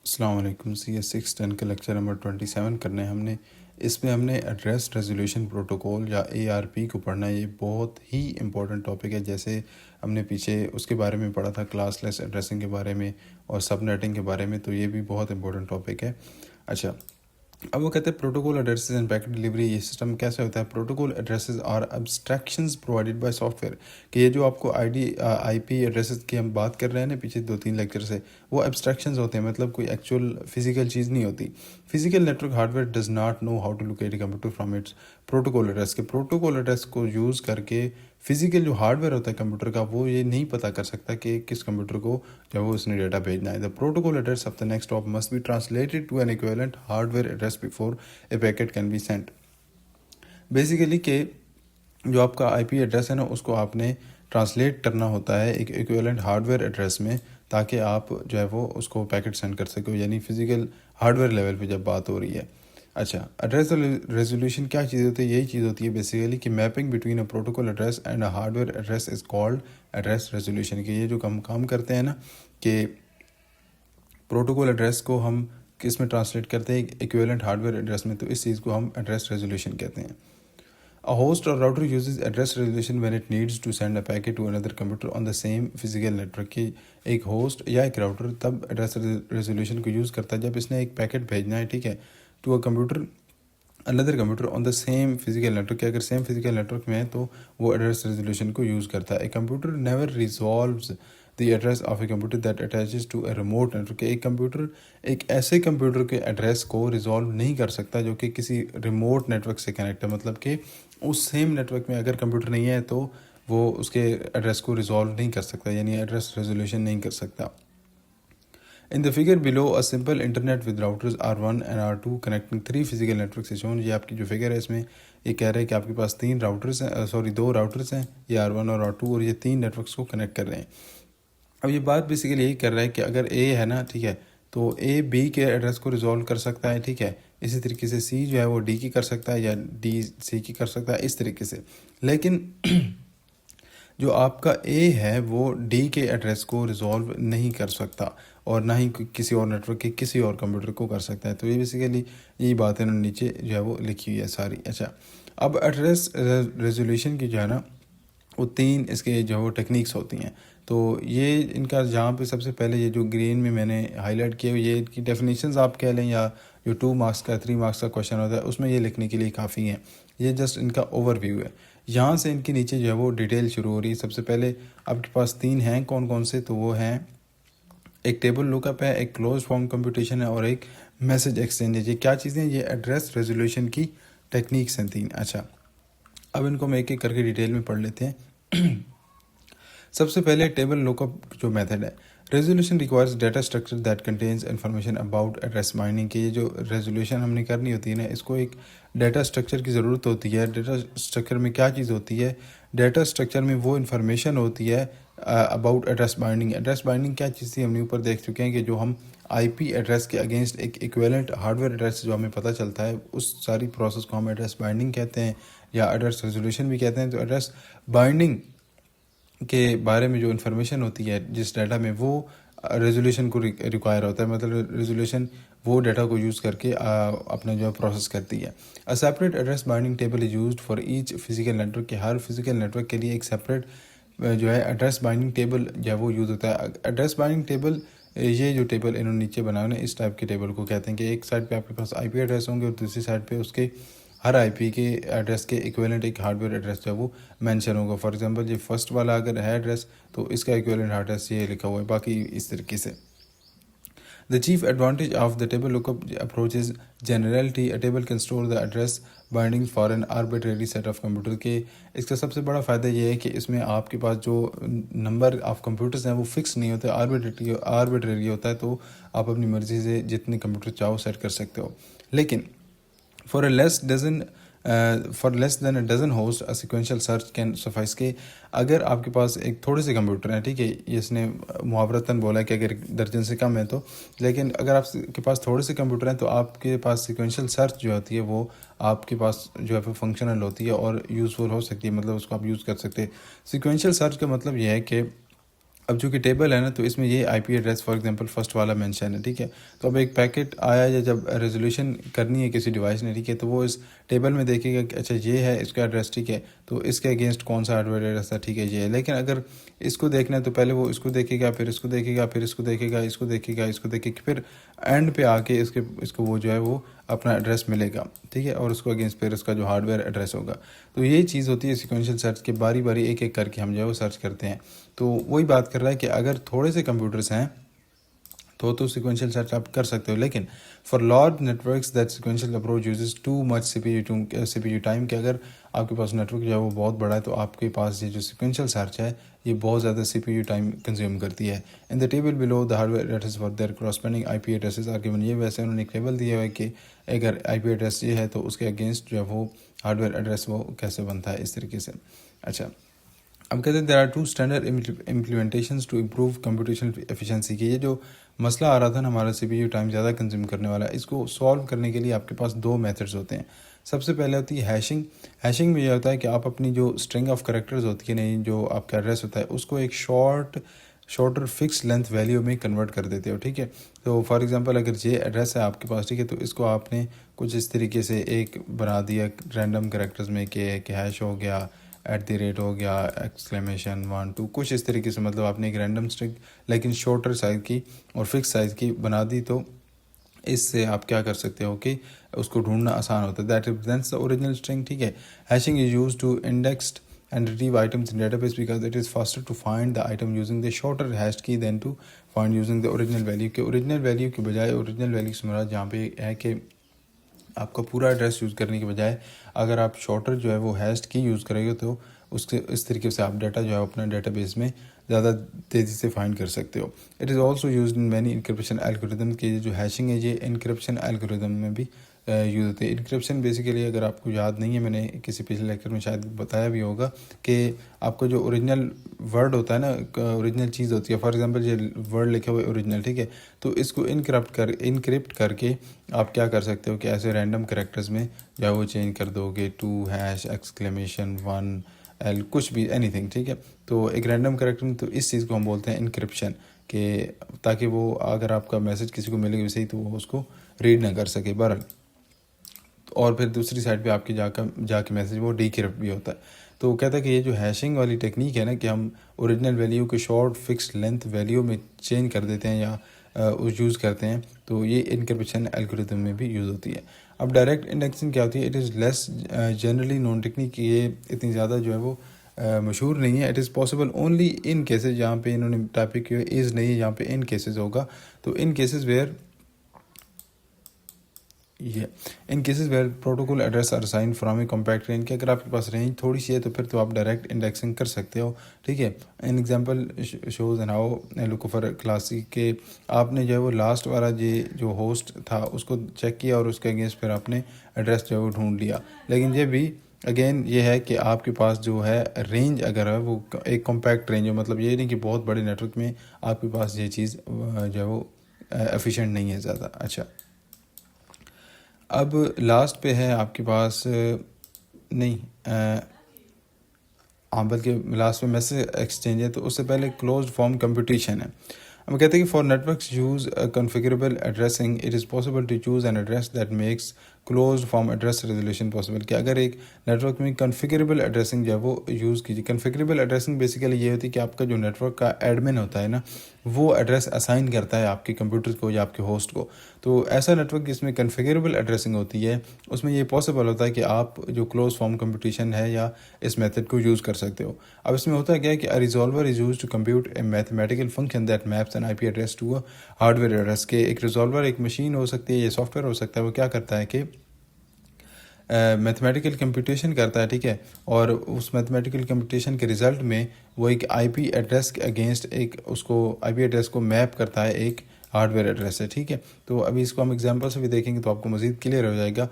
السلام علیکم. CS610 کا لیکچر نمبر 27 کرنا ہے ہم نے. اس میں ہم نے ایڈریس ریزولیوشن پروٹوکول یا ARP کو پڑھنا ہے. یہ بہت ہی امپورٹنٹ ٹاپک ہے. جیسے ہم نے پیچھے اس کے بارے میں پڑھا تھا کلاس لیس ایڈریسنگ کے بارے میں اور سب نیٹنگ کے بارے میں، تو یہ بھی بہت امپورٹنٹ ٹاپک ہے. اچھا، اب وہ کہتے ہیں protocol addresses and packet delivery. یہ سسٹم کیسے ہوتا ہے؟ Protocol addresses are abstractions provided by software. کہ یہ جو آپ کو آئی پی ایڈریسز کی ہم بات کر رہے ہیں نا پچھلے 2-3 لیکچر سے، وہ ابسٹریکشنز ہوتے ہیں، مطلب کوئی ایکچوئل فزیکل چیز نہیں ہوتی. Physical network hardware does not know how to locate a computer from its protocol address. کے پروٹوکول ایڈریس کو یوز کر کے فزیکل جو ہارڈ ویئر ہوتا ہے کمپیوٹر کا، وہ یہ نہیں پتہ کر سکتا کہ کس کمپیوٹر کو جو وہ اس نے ڈیٹا بھیجنا ہے. The protocol address of the next hop must be translated to an equivalent hardware address before a packet can be sent. Basically کہ جو آپ کا آئی پی ایڈریس ہے نا، اس کو آپ نے ٹرانسلیٹ کرنا ہوتا ہے ایک ایکویولنٹ ہارڈ ویئر ایڈریس میں، تاکہ آپ جو ہے وہ اس کو پیکٹ سینڈ کر سکو، یعنی فزیکل ہارڈ ویئر لیول پہ جب بات ہو رہی ہے. اچھا، ایڈریس ریزولوشن کیا چیز ہوتی ہے؟ یہی چیز ہوتی ہے بیسیکلی کہ mapping between a protocol address and a hardware address is called address resolution. کہ یہ جو ہم کام کرتے ہیں نا، کہ پروٹوکول ایڈریس کو ہم کس میں ٹرانسلیٹ کرتے ہیں؟ ایکویولنٹ ہارڈ ویئر ایڈریس میں، تو اس چیز کو ہم ایڈریس ریزولوشن کہتے ہیں. A host or router uses address resolution when it needs to send a packet to another computer on the same physical network. کہ ایک ہوسٹ یا ایک راؤٹر تب ایڈریس ریزولوشن کو یوز کرتا ہے جب اس نے ایک پیکٹ بھیجنا ہے، ٹھیک ہے، ٹو اے کمپیوٹر اندر computer on the same physical network. کہ اگر سیم فزیکل نیٹورک میں ہے تو وہ ایڈریس ریزولوشن کو یوز کرتا ہے. A computer never resolves the address of a computer that attaches to a remote network. ایک کمپیوٹر ایک ایسے کمپیوٹر کے ایڈریس کو ریزالو نہیں کر سکتا جو کہ کسی ریموٹ نیٹورک سے کنیکٹ ہے. مطلب کہ اس سیم نیٹورک میں اگر کمپیوٹر نہیں ہے تو وہ اس کے ایڈریس کو ریزالو نہیں کر سکتا، یعنی ایڈریس ریزولوشن نہیں کر سکتا. In the figure below, a simple internet with routers R1 and R2 connecting 3 physical networks is shown. یہ آپ کی جو فگر ہے اس میں یہ کہہ رہے ہیں کہ آپ کے پاس 2 راؤٹرز ہیں، یہ R1 اور R2، اور یہ 3 نیٹورکس کو کنیکٹ کر رہے ہیں. اب یہ بات بیسیکلی یہی کر رہا ہے کہ اگر A ہے نا، ٹھیک ہے، تو A B کے ایڈریس کو ریزالو کر سکتا ہے، ٹھیک ہے. اسی طریقے سے C جو ہے وہ D کی کر سکتا ہے، یا D C کی کر سکتا ہے، اس طریقے سے. لیکن جو آپ کا A ہے وہ D کے ایڈریس کو ریزالو نہیں کر سکتا، اور نہ ہی کسی اور نیٹورک کے کسی اور کمپیوٹر کو کر سکتا ہے. تو یہ بیسیکلی یہی بات ہے نیچے جو ہے وہ لکھی ہوئی ہے ساری. اچھا، اب ایڈریس ریزولوشن کی جو ہے نا وہ 3 اس کے جو وہ ٹیکنیکس ہوتی ہیں. تو یہ ان کا جہاں پہ سب سے پہلے یہ جو گرین میں نے ہائی لائٹ کیا، یہ ان کی ڈیفینیشنز آپ کہہ لیں، یا جو 2 مارکس کا 3 مارکس کا کوشچن ہوتا ہے اس میں یہ لکھنے کے لیے کافی ہیں. یہ جسٹ ان کا اوور ویو ہے. یہاں سے ان کے نیچے جو ہے وہ ڈیٹیل شروع ہو رہی ہے. سب سے پہلے آپ کے پاس 3 ہیں، کون کون سے؟ تو وہ ہیں ایک ٹیبل لک اپ ہے، ایک کلوز فارم کمپیوٹیشن ہے، اور ایک میسج ایکسچینج ہے. یہ کیا چیزیں ہیں؟ یہ ایڈریس ریزولوشن کی ٹیکنیکس ہیں 3. اچھا، اب ان کو ہم ایک ایک کر کے ڈیٹیل میں پڑھ لیتے ہیں. سب سے پہلے ٹیبل لک اپ جو میتھڈ ہے. Resolution requires data structure that contains information about address binding. کہ یہ جو ریزولوشن ہم نے کرنی ہوتی ہے نا، اس کو ایک ڈیٹا اسٹرکچر کی ضرورت ہوتی ہے. ڈیٹا اسٹرکچر میں کیا چیز ہوتی ہے؟ ڈیٹا اسٹرکچر میں وہ انفارمیشن ہوتی ہے about address binding. Address binding کیا چیز تھی؟ ہم نے اوپر دیکھ چکے ہیں کہ جو ہم آئی پی ایڈریس کے اگینسٹ ایک ایکویلنٹ ہارڈ ویئر ایڈریس جو ہمیں پتہ چلتا ہے، اس ساری پروسیس کو ہم ایڈریس بائنڈنگ کہتے ہیں، یا ایڈریس ریزولوشن بھی کہتے ہیں. تو ایڈریس بائنڈنگ کے بارے میں جو انفارمیشن ہوتی ہے جس ڈیٹا میں، وہ ریزولوشن کو ریکوائر ہوتا ہے. مطلب ریزولوشن وہ ڈیٹا کو یوز کر کے اپنا جو ہے پروسیس کرتی ہے. A separate address binding table is used for each physical network. کہ ہر فزیکل نیٹورک کے لیے ایک سیپریٹ جو ہے ایڈریس بائنڈنگ ٹیبل جو ہے وہ یوز ہوتا ہے. ایڈریس بائنڈنگ ٹیبل، یہ جو ٹیبل انہوں نے نیچے بنا ہے، اس ٹائپ کے ٹیبل کو کہتے ہیں. کہ ایک سائڈ پہ آپ کے پاس آئی پی ایڈریس ہوں گے، اور دوسری سائڈ پہ اس کے ہر آئی پی کے ایڈریس کے ایکویلنٹ ایک ہارڈ ویئر ایڈریس جو ہے وہ مینشن ہوگا. فار ایگزامپل یہ فرسٹ والا اگر ہے ایڈریس، تو اس کا ایکویلنٹ ایڈریس یہ لکھا ہوا ہے. باقی اس طریقے سے. The chief advantage of the table lookup approach is generality. A table can store the address binding for an arbitrary set of computers. کہ اس کا سب سے بڑا فائدہ یہ ہے کہ اس میں آپ کے پاس جو نمبر آف کمپیوٹرز ہیں وہ فکس نہیں ہوتے، آربیٹری ہوتا ہے. تو آپ اپنی مرضی سے جتنے کمپیوٹر چاہو سیٹ کر سکتے ہو. لیکن for less than a dozen hosts a sequential search can suffice. کہ اگر آپ کے پاس ایک تھوڑے سے کمپیوٹر ہیں، ٹھیک ہے، اس نے محاورتاً بولا ہے کہ اگر درجن سے کم ہے تو، لیکن اگر آپ کے پاس تھوڑے سے کمپیوٹر ہیں تو آپ کے پاس سیکوینشل سرچ جو ہوتی ہے وہ آپ کے پاس جو ہے فنکشنل ہوتی ہے اور یوزفل ہو سکتی ہے. مطلب اس کو آپ یوز کر سکتے ہیں. سیکوینشل سرچ کا مطلب یہ ہے کہ اب جو کہ ٹیبل ہے نا تو اس میں یہ I P address for example first والا مینشن ہے، ٹھیک ہے. تو اب ایک پیکٹ آیا یا جب ریزولوشن کرنی ہے کسی ڈیوائس نے، ٹھیک ہے، تو وہ اس ٹیبل میں دیکھے گا کہ اچھا یہ ہے اس کا ایڈریس، ٹھیک ہے، تو اس کے اگینسٹ کون سا ہارڈ ویئر ایڈریس تھا، ٹھیک ہے یہ ہے. لیکن اگر اس کو دیکھنا ہے تو پہلے وہ اس کو دیکھے گا، پھر اس کو دیکھے گا، پھر اس کو دیکھے گا، اس کو دیکھے گا، اس کو دیکھے گا، پھر اینڈ پہ آ کے اس کو وہ جو ہے وہ اپنا ایڈریس ملے گا، ٹھیک ہے، اور اس کو اگینسٹ پھر اس کا جو ہارڈ ویئر ایڈریس ہوگا. تو یہ چیز ہوتی ہے سیکوینشل سرچ کے، باری باری ایک ایک کر کے ہم جو ہے وہ سرچ کرتے ہیں. تو وہی بات کر رہا ہے کہ اگر تھوڑے سے کمپیوٹرز ہیں تو سیکوینشل سرچ آپ کر سکتے ہو، لیکن for large networks that sequential approach uses too much CPU P U ٹائم، کہ اگر آپ کے پاس نیٹورک جو ہے وہ بہت بڑا ہے تو آپ کے پاس یہ جو سیکوینشل سرچ ہے یہ بہت زیادہ C P U time consume کرتی ہے. In the table below the hardware address for their corresponding I P addresses are given. یہ ویسے انہوں نے ایک ٹیبل دیا ہے کہ اگر آئی پی ایڈریس یہ ہے تو اس کے اگینسٹ جو ہے وہ ہارڈ ویئر ایڈریس وہ کیسے بنتا ہے اس طریقے سے. اچھا، اب کہتے ہیں there are two standard implementations to improve computation efficiency. کہ یہ جو مسئلہ آ رہا تھا نا ہمارا سی پی یو ٹائم زیادہ کنزیوم کرنے والا، اس کو سالو کرنے کے لیے آپ کے پاس دو میتھڈز ہوتے ہیں. سب سے پہلے ہوتی ہے ہیشنگ. ہیشنگ میں یہ ہوتا ہے کہ آپ اپنی جو اسٹرنگ آف کریکٹرز ہوتی ہے نہیں، جو آپ کا ایڈریس ہوتا ہے اس کو ایک شارٹر فکس لینتھ ویلیو میں کنورٹ کر دیتے ہو، ٹھیک ہے. تو فار ایگزامپل اگر یہ ایڈریس ہے آپ کے پاس، ٹھیک ہے، تو اس کو آپ نے کچھ اس طریقے سے ایک بنا دیا رینڈم کریکٹرز میں کہ ہیش ہو گیا، @ ہو گیا، ایکسکلیمیشن 1 2، کچھ اس طریقے سے، مطلب آپ نے ایک رینڈم اسٹرنگ لیکن شارٹر سائز کی اور فکس سائز کی بنا دی. تو اس سے آپ کیا کر سکتے ہو کہ اس کو ڈھونڈنا آسان ہوتا ہے. That represents the original string, ٹھیک ہے. Hashing is use to indexed and retrieve items in database because it is faster to find the item using the shorter hashed key than to find using the original value. کہ original value کے بجائے، original value سے مراد جہاں پہ ہے کہ آپ کا پورا ایڈریس یوز کرنے کے بجائے اگر آپ شارٹر جو ہے وہ ہیشڈ کی یوز کریں گے تو اس طریقے سے آپ ڈیٹا جو ہے اپنا ڈیٹا بیس میں زیادہ تیزی سے فائنڈ کر سکتے ہو. It is also used in many encryption algorithm. کے جو ہیشنگ ہے یہ انکرپشن الگوریدم میں بھی یوز ہوتے ہیں. انکرپشن بیسیکلی اگر آپ کو یاد نہیں ہے، میں نے کسی پچھلے لیکچر میں شاید بتایا بھی ہوگا کہ آپ کا جو اوریجنل ورڈ ہوتا ہے نا، اوریجنل چیز ہوتی ہے، فار ایگزامپل یہ ورڈ لکھا ہوا ہے اوریجنل، ٹھیک ہے، تو اس کو انکرپٹ کر کے آپ کیا کر سکتے ہو کہ ایسے رینڈم کریکٹرز میں یا وہ چینج کر دو گے 2 ہیش ایکسکلیمیشن 1 L کچھ بھی اینی تھنگ، ٹھیک ہے. تو ایک رینڈم کریکٹر میں تو اس چیز کو ہم بولتے ہیں انکرپشن، کہ تاکہ وہ اگر آپ کا میسج کسی کو ملے گا ویسے ہی تو وہ اس کو ریڈ نہ کر سکے. بہرحال اور پھر دوسری سائڈ پہ آپ کی جا کے میسج وہ ڈیکرپٹ بھی ہوتا ہے. تو کہتا ہے کہ یہ جو ہیشنگ والی ٹیکنیک ہے نا، کہ ہم اوریجنل ویلیو کو شارٹ فکس لینتھ ویلیو میں چینج کر دیتے ہیں یا یوز کرتے ہیں، تو یہ انکرپشن الگوریدم میں بھی یوز ہوتی ہے. اب ڈائریکٹ انڈیکسنگ کیا ہوتی ہے؟ It is less generally known technique. یہ اتنی زیادہ جو ہے وہ مشہور نہیں ہے. It is possible only in cases, جہاں پہ انہوں نے ٹاپک کیا از نہیں ہے، جہاں پہ ان کیسز ہوگا. تو ان cases where protocol address are assign from a compact range. کہ اگر آپ کے پاس رینج تھوڑی سی ہے تو پھر تو آپ ڈائریکٹ انڈیکسنگ کر سکتے ہو، ٹھیک ہے. In example shows and how look for classic, کہ آپ نے جو ہے وہ لاسٹ والا جو ہوسٹ تھا اس کو چیک کیا اور اس کے اگینسٹ پھر آپ نے ایڈریس جو ہے وہ ڈھونڈ لیا. لیکن یہ بھی اگین یہ ہے کہ آپ کے پاس جو ہے رینج اگر ہے وہ ایک کمپیکٹ رینج ہے، مطلب یہ نہیں کہ بہت بڑے نیٹورک میں آپ کے پاس یہ چیز جو ہے وہ ایفیشینٹ نہیں ہے زیادہ. اچھا، اب لاسٹ پہ ہے آپ کے پاس بلکہ لاسٹ پہ میسج ایکسچینج ہے. تو اس سے پہلے کلوزڈ فارم کمپیوٹیشن ہے. ہم کہتے ہیں کہ for networks use configurable addressing it is possible to choose an address that makes closed form address resolution possible. کہ اگر ایک نیٹورک میں کنفیگریبل ایڈریسنگ جو ہے وہ یوز کیجیے. کنفیگریبل ایڈریسنگ بیسیکلی یہ ہوتی ہے کہ آپ کا جو نیٹورک کا ایڈمن ہوتا ہے نا، وہ ایڈریس اسائن کرتا ہے آپ کے کمپیوٹر کو یا آپ کے ہوسٹ کو. تو ایسا نیٹورک جس میں کنفیگریبل ایڈریسنگ ہوتی ہے اس میں یہ پاسبل ہوتا ہے کہ آپ جو کلوز فارم کمپیوٹیشن ہے یا اس میتھڈ کو یوز کر سکتے ہو. اب اس میں ہوتا کیا ہے کہ resolver is use to compute a mathematical function that maps an I P address to a hardware address. کے ایک ریزالور ایک مشین ہو سکتی ہے یا سافٹ ویئر ہو سکتا ہے، وہ کیا کرتا ہے کہ میتھمیٹیکل کمپیوٹیشن کرتا ہے، ٹھیک ہے، اور اس میتھمیٹیکل کمپیوٹیشن کے رزلٹ میں وہ ایک آئی پی ایڈریس کے اگینسٹ ایک اس کو آئی پی ایڈریس کو میپ کرتا ہے ایک ہارڈ ویئر ایڈریس ہے، ٹھیک ہے. تو ابھی اس کو ہم ایگزامپل سے بھی دیکھیں گے تو آپ کو مزید کلیئر ہو جائے گا.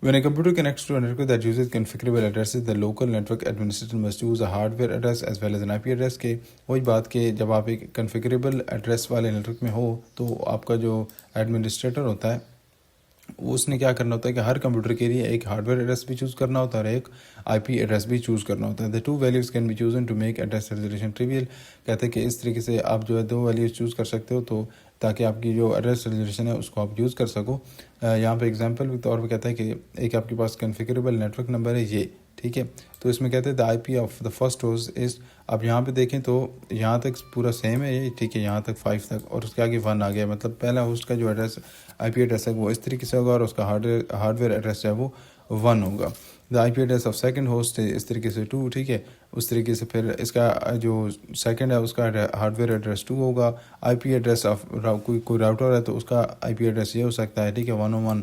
When a computer connects to a network that uses configurable addresses, the local network administrator must use a hardware address as well as an IP address. کے وہی بات کہ جب آپ ایک کنفیگریبل ایڈریس والے نیٹورک میں ہو تو آپ کا جو ایڈمنسٹریٹر ہوتا ہے اس نے کیا کرنا ہوتا ہے کہ ہر کمپیوٹر کے لیے ایک ہارڈ ویئر ایڈریس بھی چوز کرنا ہوتا ہے اور ایک آئی پی ایڈریس بھی چوز کرنا ہوتا ہے. The two values can be chosen to make address resolution trivial. کہتے ہیں کہ اس طریقے سے آپ جو ہے 2 ویلیوز چوز کر سکتے ہو تو تاکہ آپ کی جو ایڈریس ریزولیوشن ہے اس کو آپ یوز کر سکو. یہاں پہ اگزامپل کے طور پہ کہتا ہے کہ ایک آپ کے پاس کنفیگریبل نیٹ ورک نمبر ہے یہ, ٹھیک ہے. تو اس میں کہتے ہیں the I P of the first host is, اب یہاں پہ دیکھیں تو یہاں تک پورا سیم ہے یہ, ٹھیک ہے, یہاں تک 5 تک, اور اس کے آگے 1 آ گیا. مطلب پہلا ہوسٹ کا جو ایڈریس آئی پی ایڈریس ہے وہ اس طریقے سے ہوگا اور اس کا ہارڈ ویئر ایڈریس جو ہے وہ 1 ہوگا. The I P address of second host اس طریقے سے 2, ٹھیک ہے. اس طریقے سے پھر اس کا جو سیکنڈ ہے اس کا ہارڈ ویئر ایڈریس 2 ہوگا. آئی پی ایڈریس آف کوئی راؤٹر ہے تو اس کا آئی پی ایڈریس یہ ہو سکتا ہے, ٹھیک ہے, 101,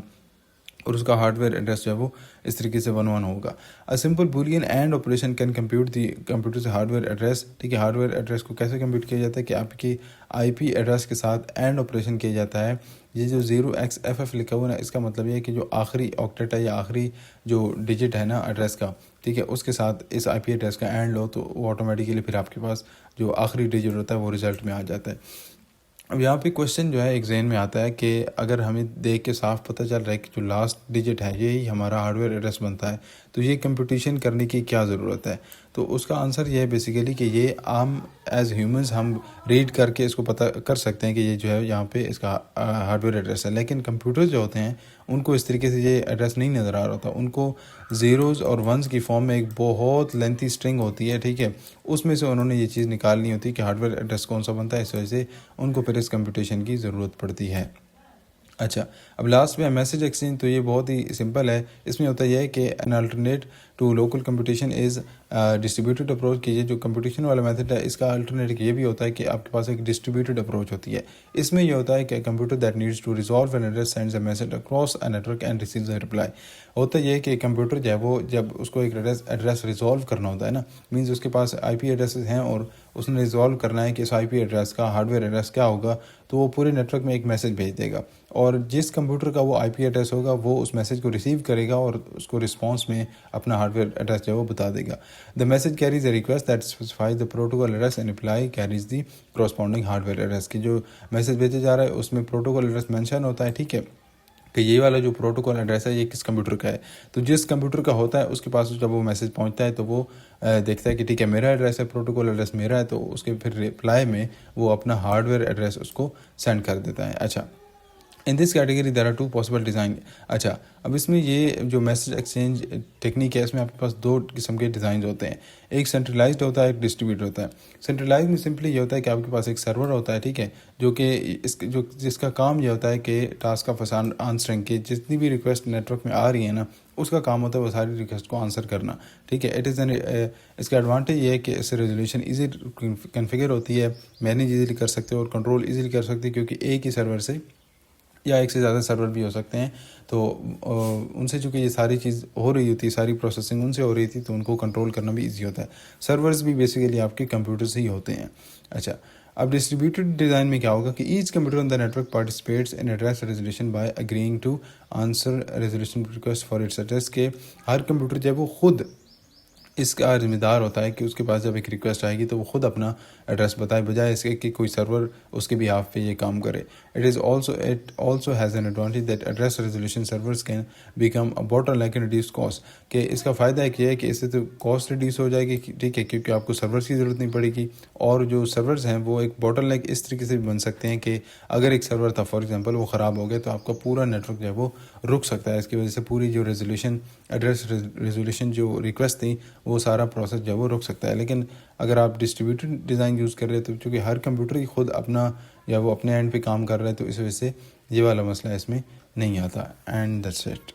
اور اس کا ہارڈ ویئر ایڈریس جو ہے وہ اس طریقے سے 11 ہوگا. A simple boolean AND operation can compute the computer's hardware address, ٹھیک ہے. ہارڈ ویئر ایڈریس کو کیسے کمپیوٹ کیا جاتا ہے کہ آپ کی آئی پی ایڈریس کے ساتھ اینڈ آپریشن کیا جاتا ہے. یہ جو 0xFF لکھا ہوا ہے اس کا مطلب یہ ہے کہ جو آخری آکٹیٹ ہے یا آخری جو ڈیجٹ ہے نا ایڈریس کا, ٹھیک ہے, اس کے ساتھ اس آئی پی ایڈریس کا اینڈ لو تو وہ آٹومیٹیکلی پھر آپ کے پاس جو آخری ڈیجٹ ہوتا ہے وہ رزلٹ میں آ جاتا ہے. اب یہاں پہ کوشچن جو ہے ایک ذہن میں آتا ہے کہ اگر ہمیں دیکھ کے صاف پتہ چل رہا ہے کہ جو لاسٹ ڈیجٹ ہے یہی ہمارا ہارڈ ویئر ایڈریس بنتا ہے تو یہ کمپٹیشن کرنے کی کیا ضرورت ہے. تو اس کا آنسر یہ ہے بیسیکلی کہ یہ عام ایز ہیومنز ہم ریڈ کر کے اس کو پتہ کر سکتے ہیں کہ یہ جو ہے یہاں پہ اس کا ہارڈ ویئر ایڈریس ہے, لیکن کمپیوٹر جو ہوتے ہیں ان کو اس طریقے سے یہ ایڈریس نہیں نظر آ رہا ہوتا. ان کو زیروز اور ونز کی فارم میں ایک بہت لینتھی اسٹرنگ ہوتی ہے, ٹھیک ہے, اس میں سے انہوں نے یہ چیز نکالنی ہوتی ہے کہ ہارڈ ویئر ایڈریس کون سا بنتا ہے. اس وجہ سے ان کو پھر اس کمپٹیشن کی ضرورت پڑتی ہے. اچھا, اب لاسٹ میں میسج ایکسچینج, تو یہ بہت ہی سمپل ہے. اس میں ہوتا یہ ہے کہ an alternate to local computation is distributed approach, کہ یہ جو کمپٹیشن والا میتھڈ ہے اس کا الٹرنیٹ یہ بھی ہوتا ہے کہ آپ کے پاس ایک ڈسٹریبیوٹیڈ اپروچ ہوتی ہے. اس میں یہ ہوتا ہے کہ computer that needs to resolve an address sends a message across a network and receives a reply. ہوتا یہ ہے کہ کمپیوٹر جو ہے وہ جب اس کو ایک ایڈریس ریزالو کرنا ہوتا ہے نا, مینز اس کے پاس آئی پی ایڈریسز ہیں اور اس نے ریزالو کرنا ہے کہ اس آئی پی ایڈریس کا ہارڈ ویئر ایڈریس کیا ہوگا, تو وہ پورے نیٹ ورک میں ایک میسج بھیج دے گا, اور جس کمپیوٹر کا وہ آئی پی ایڈریس ہوگا وہ اس میسج کو ریسیو کرے گا اور اس کو رسپانس میں اپنا ہارڈ ویئر ایڈریس جو ہے وہ بتا دے گا. The message carries a request that specifies the protocol address and reply carries the corresponding hardware address. کی جو میسج بھیجا جا رہا ہے اس میں پروٹوکول ایڈریس مینشن ہوتا ہے, ٹھیک ہے, کہ یہ والا جو پروٹوکول ایڈریس ہے یہ کس کمپیوٹر کا ہے. تو جس کمپیوٹر کا ہوتا ہے اس کے پاس جب وہ میسج پہنچتا ہے تو وہ دیکھتا ہے کہ ٹھیک ہے میرا ایڈریس ہے, پروٹوکول ایڈریس میرا ہے, تو اس کے پھر رپلائی میں وہ اپنا ہارڈ ویئر ایڈریس اس کو سینڈ کر دیتا ہے. اچھا, in this category there are 2 possible design. اچھا, اب اس میں یہ جو میسج ایکسچینج ٹیکنیک ہے اس میں آپ کے پاس 2 قسم کے ڈیزائنز ہوتے ہیں. ایک سینٹرلائزڈ ہوتا ہے, ایک ڈسٹریبیوٹڈ ہوتا ہے. سینٹرلائزڈ میں سمپلی یہ ہوتا ہے کہ آپ کے پاس ایک سرور ہوتا ہے, ٹھیک ہے, جو کہ جس کا کام یہ ہوتا ہے کہ ٹاسک آف آنسرنگ کی جتنی بھی ریکویسٹ نیٹ ورک میں آ رہی ہے نا اس کا کام ہوتا ہے وہ ساری ریکویسٹ کو آنسر کرنا, ٹھیک ہے. اس کا ایڈوانٹیج یہ ہے کہ اس سے ریزولیوشن ایزی کنفیگر ہوتی ہے, مینیج ایزیلی کر سکتے ہو اور کنٹرول ایزیلی کر سکتے ہیں, کیونکہ ایک ہی سرور سے یا ایک سے زیادہ سرور بھی ہو سکتے ہیں. تو ان سے چونکہ یہ ساری چیز ہو رہی ہوتی ہے, ساری پروسیسنگ ان سے ہو رہی تھی, تو ان کو کنٹرول کرنا بھی ایزی ہوتا ہے. سرورز بھی بیسیکلی آپ کے کمپیوٹرز ہی ہوتے ہیں. اچھا, اب ڈسٹریبیوٹیڈ ڈیزائن میں کیا ہوگا کہ each computer on the network participates in address resolution by agreeing to answer resolution request for its address, کے ہر کمپیوٹر جب وہ خود اس کا ذمہ دار ہوتا ہے کہ اس کے پاس جب ایک ریکویسٹ آئے گی تو وہ خود اپنا ایڈریس بتائے, بجائے اس کے کہ کوئی سرور اس کے بیہاف پہ یہ کام کرے. It also has an advantage that address resolution servers can become a bottleneck and reduce cost, کہ اس کا فائدہ ایک یہ ہے کہ اس سے تو کاسٹ ریڈیوس ہو جائے گی, ٹھیک ہے, کیونکہ آپ کو سرورز کی ضرورت نہیں پڑے گی. اور جو سرورز ہیں وہ ایک باٹل نیک اس طریقے سے بھی بن سکتے ہیں کہ اگر ایک سرور تھا فار ایگزامپل وہ خراب ہو گیا تو آپ کا پورا نیٹ ورک جو ہے وہ رک سکتا ہے. اس کی وجہ سے پوری جو ایڈریس ریزولیوشن جو ریکویسٹ تھی وہ سارا پروسیس جو ہے وہ رک سکتا ہے. لیکن اگر آپ ڈسٹریبیوٹڈ ڈیزائن یوز کر رہے تو چونکہ ہر کمپیوٹر ہی خود اپنا یا وہ اپنے اینڈ پہ کام کر رہے ہیں تو اس وجہ سے یہ والا مسئلہ اس میں نہیں آتا. And that's it.